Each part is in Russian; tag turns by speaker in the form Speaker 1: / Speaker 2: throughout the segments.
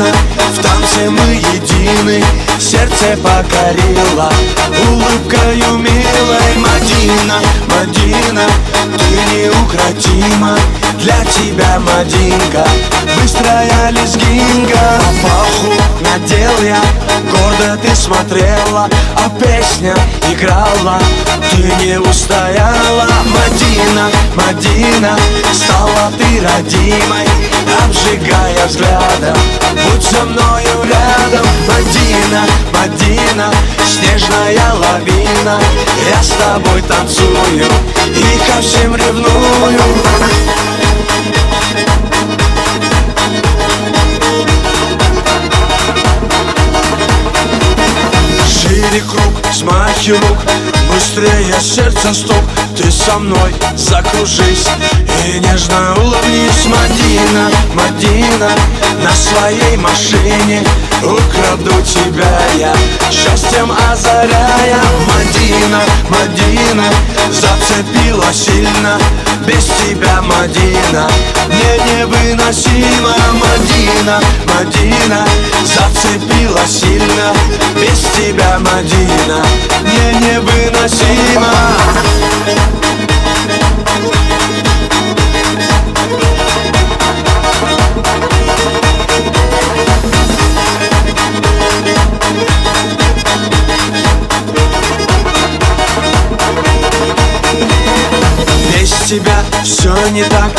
Speaker 1: Мадина, в танце мы едины, сердце покорила улыбкою милой. Мадина, Мадина, ты неукротима, для тебя, Мадинка, быстрая лезгинка. Папаху надел я, гордо ты смотрела, а песня играла, ты не устояла. Мадина, Мадина, стала ты родимой, обжигая взглядом, будь со мною рядом. Мадина, Мадина, снежная лавина, я с тобой танцую и ко всем ревную. Шире круг, смахи рук, быстрее сердце стук, ты со мной закружись и нежно улыбнись. Мадина, Мадина, на своей машине украду тебя я, счастьем озаряя. Мадина, Мадина, зацепила сильно, без тебя, Мадина, мне невыносимо. Мадина, Мадина, зацепила сильно, без тебя, Мадина, мне невыносимо. Без тебя все не так,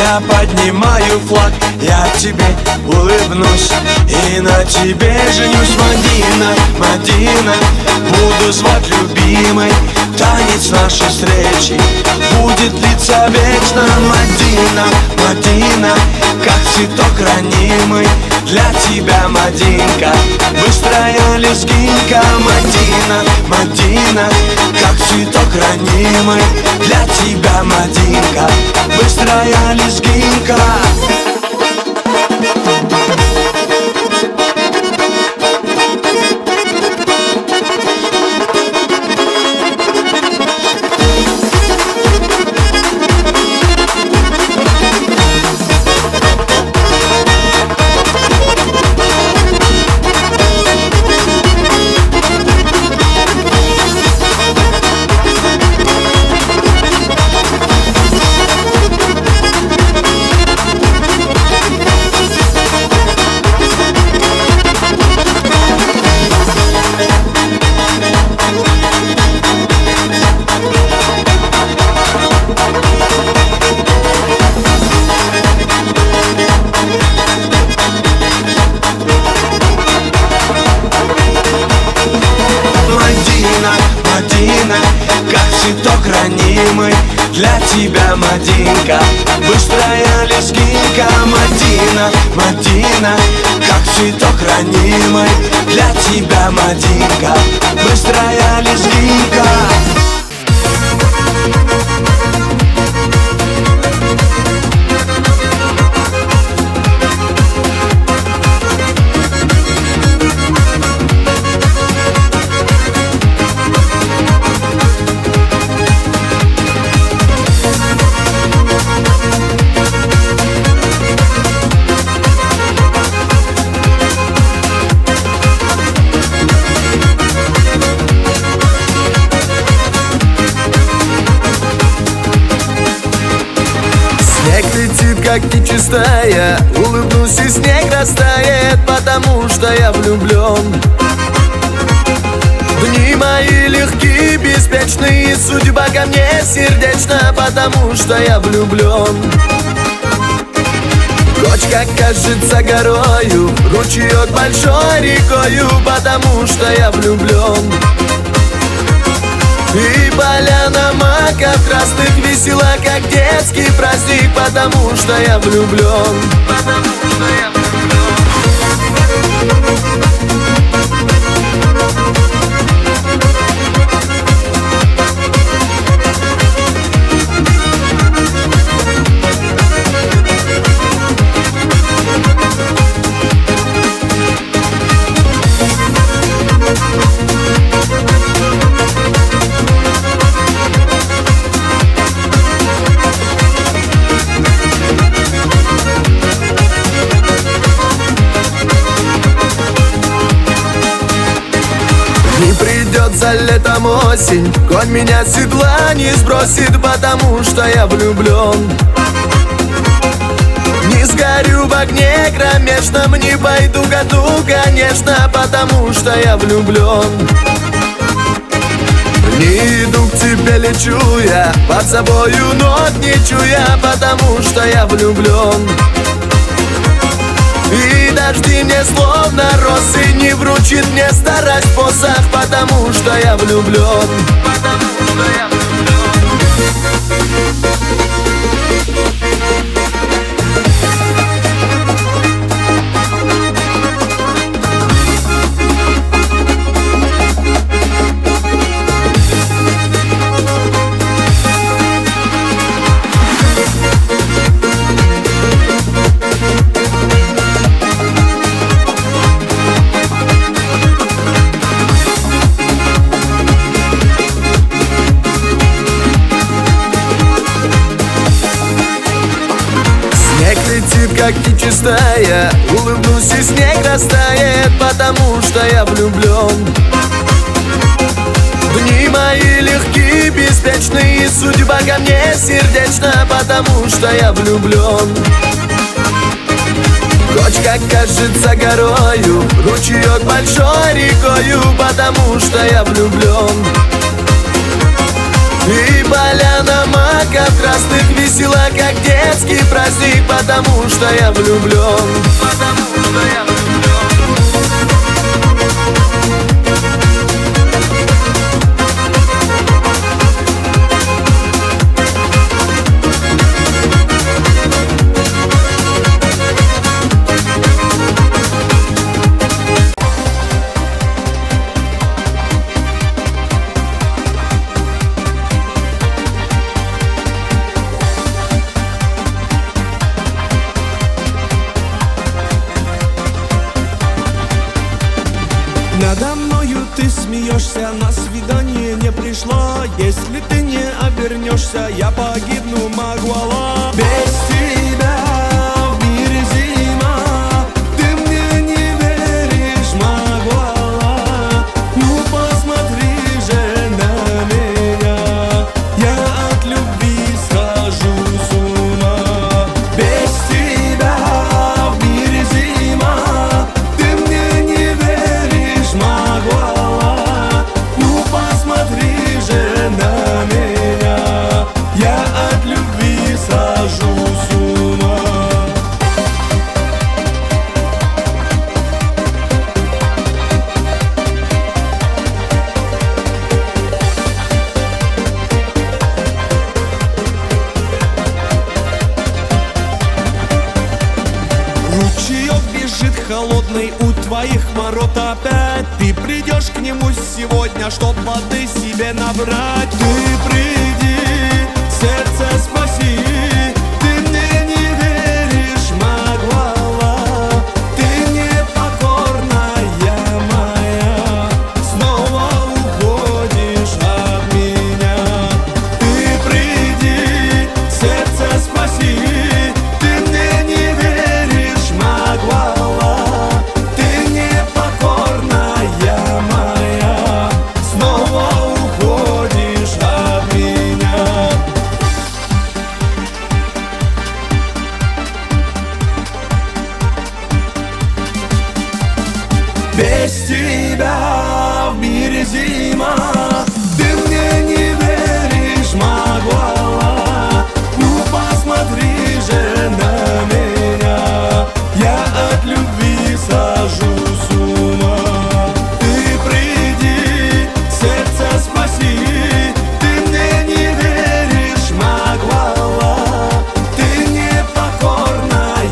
Speaker 1: я поднимаю флаг, я тебе улыбнусь и на тебе женюсь. Мадина, Мадина, буду звать любимой, танец нашей встречи будет длиться вечно. Мадина, Мадина, как цветок ранимый, для тебя, Мадинка, быстрая лезгинка. Мадина, Мадина, как цветок ранимый, для тебя, Мадинка, быстрая лезгинка. Мадина, как цветок ранимый, для тебя, Мадинка, быстрая лезгинка. Мадина, Мадина, как цветок ранимый, для тебя, Мадинка, быстрая лезгинка.
Speaker 2: Снег летит, как нечистая, улыбнусь и снег растает, потому что я влюблен. Дни мои легкие, беспечные, судьба ко мне сердечна, потому что я влюблен. Кочка кажется горою, ручеек большой рекою, потому что я влюблен. И поляна маков красных весела, как детский праздник, потому что я влюблен. Потому что я влюблен. солнце, летом осень. Конь меня с седла не сбросит, потому что я влюблен. Не сгорю в огне кромешном, не пойду к аду, конечно, потому что я влюблен. Не иду к тебе, лечу я, под собою ног не чуя, потому что я влюблен. И дожди мне словно росы не вручит мне старость посох, потому что я влюблен. Потому что я влюблен. Как нечистая, улыбнусь и снег растает, потому что я влюблен. Дни мои легкие, беспечные, судьба ко мне сердечна, потому что я влюблен. Кочка кажется горою, ручеек большой рекою, потому что я влюблен. И поляна маков красных весела, как детский праздник, потому что я влюблен. Потому что я влюблен.
Speaker 1: Надо мною ты смеешься, на свидание не пришла. Если ты не обернешься, я погибну, Магуала. Без тебя в мире зима, ты мне не веришь, Магуала. Ну посмотри же на меня, я от любви схожу с ума. Без тебя в мире зима, ты мне не веришь, Магуала. Ну посмотри же на меня, я от любви схожу с ума. Ручеек бежит холодный у твоих ворот опять. Ты придешь к нему сегодня, чтоб воды себе набрать. Ты приди, сердце спаси, ты мне не веришь, Магуала. Ты непокорная моя, снова уходишь от меня. Ты приди, сердце спаси, ты мне не веришь, Магуала. Ты непокорная моя, снова уходишь от меня. Без тебя в мире зима, ты мне не веришь, Магуала. Ну посмотри же на меня, я от любви схожу с ума. Ты приди, сердце спаси, ты мне не веришь, Магуала. Ты непокорная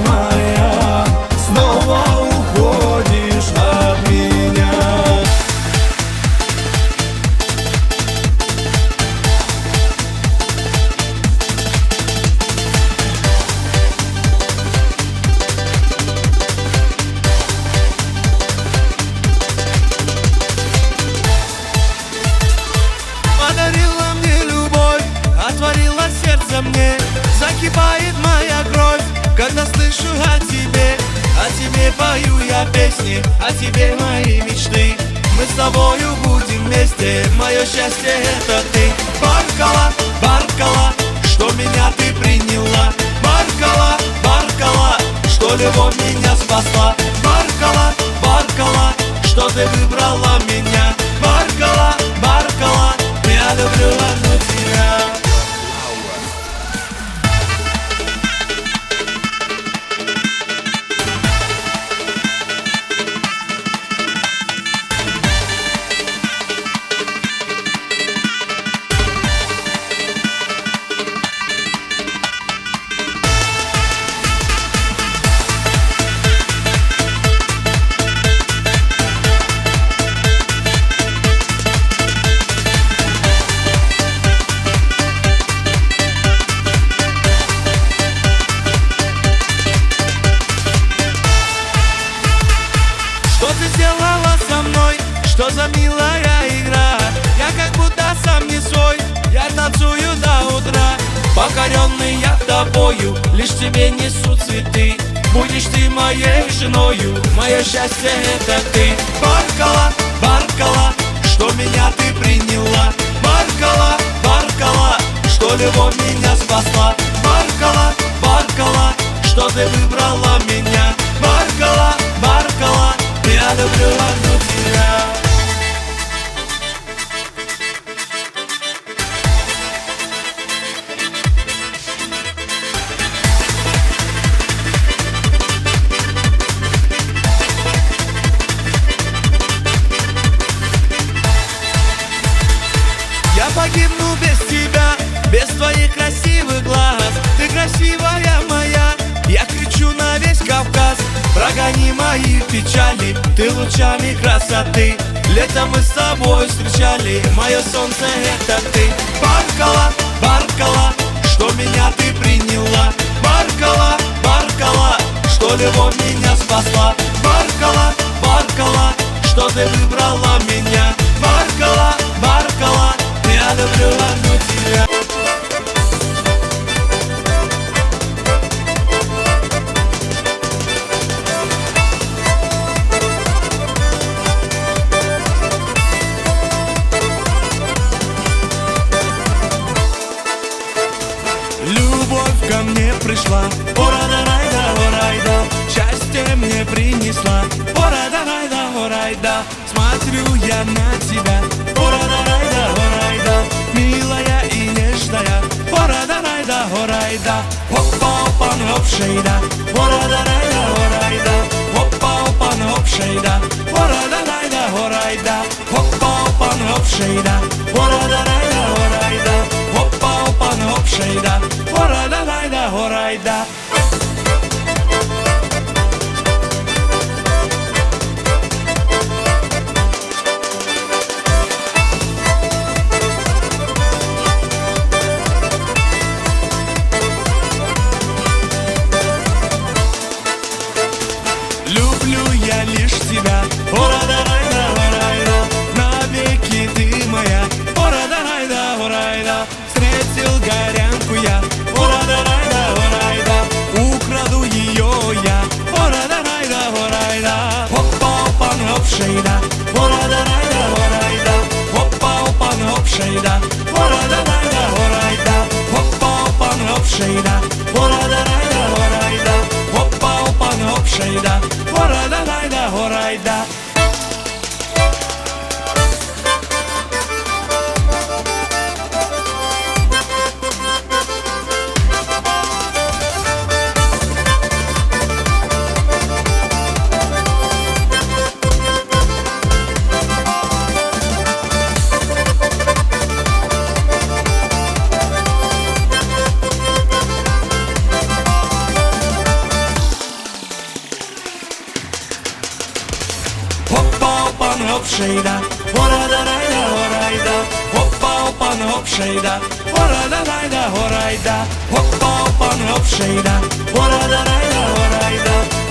Speaker 1: моя, снова уходишь от меня. Подарила мне любовь, отворила сердце мне. Закипает моя кровь, когда слышу о тебе. О тебе пою я песни, о тебе мои мечты. Мы с тобою будем вместе, мое счастье это ты. Баркала, Баркала, что меня ты приняла. Баркала, Баркала, что любовь меня спасла. Баркала, Баркала, что ты выбрала меня. Баркала, Баркала, я люблю одну тебя. Что ты сделала со мной? Что за милая игра? Я как будто сам не свой, я танцую до утра. Покоренный я тобою, лишь тебе несу цветы. Будешь ты моей женою, мое счастье это ты. Баркала, Баркала, что меня ты приняла. Баркала, Баркала, что любовь меня спасла. Баркала, Баркала, что ты выбрала меня. Баркала, Баркала, я люблю одну тебя. Я погибну без тебя, без твоих красивых глаз. Ты красивая моя, я кричу на весь Кавказ. Прогони мои печали, ты лучами красоты. Летом мы с тобой встречали, мое солнце это ты. Баркала, Баркала, что меня ты приняла. Баркала, Баркала, что любовь меня спасла. Баркала, Баркала, что ты выбрала меня. Баркала, Баркала, я люблю одну тебя. Любовь ко мне пришла, ора-да-рай-да, ора-рай-да. Счастье мне принесла, ора-да-рай-да, ора-рай-да. Смотрю я на тебя, ора-да-рай-да, ора-рай-да. Милая и нежная, ора-да-рай-да, ора-рай-да. Опа-опа, хоп-шейда, ора-да-рай-да, ора-рай-да. Опа-опа, хоп-шейда, ора-да-рай-да, ора-рай-да. Опа-опа, хоп-шейда, ора-да-рай-да, ора-рай-да. Опа-опа, хоп-шейда, ора-да-рай-да, ора-рай-да. Люблю я лишь тебя, ора-да-рай-да, ора-рай-да. Навеки ты моя, ора-да-рай-да, ора-рай-да. Встретил горянку я, ора-да-рай-да, ора-рай-да. Украду ее я, ора-да-рай-да, ора-рай-да. Опа-опа, хоп-шейда, ора-да-рай-да, ора-рай-да. Опа-опа, хоп-шейда, ора-да-рай-да, ора-рай-да. Опа-опа, хоп-шейда, ора-да-рай-да, ора-рай-да. Опа-опа, хоп-шейда, ора-да-рай-да, ора-рай-да. Опа-опа, хоп-шейда, ора-да-рай-да, ора-рай-да. Опа-опа, хоп-шейда, ора-да-рай-да, ора-рай-да. Опа-опа, хоп-шейда, ора-да-рай-да, ора-рай-да.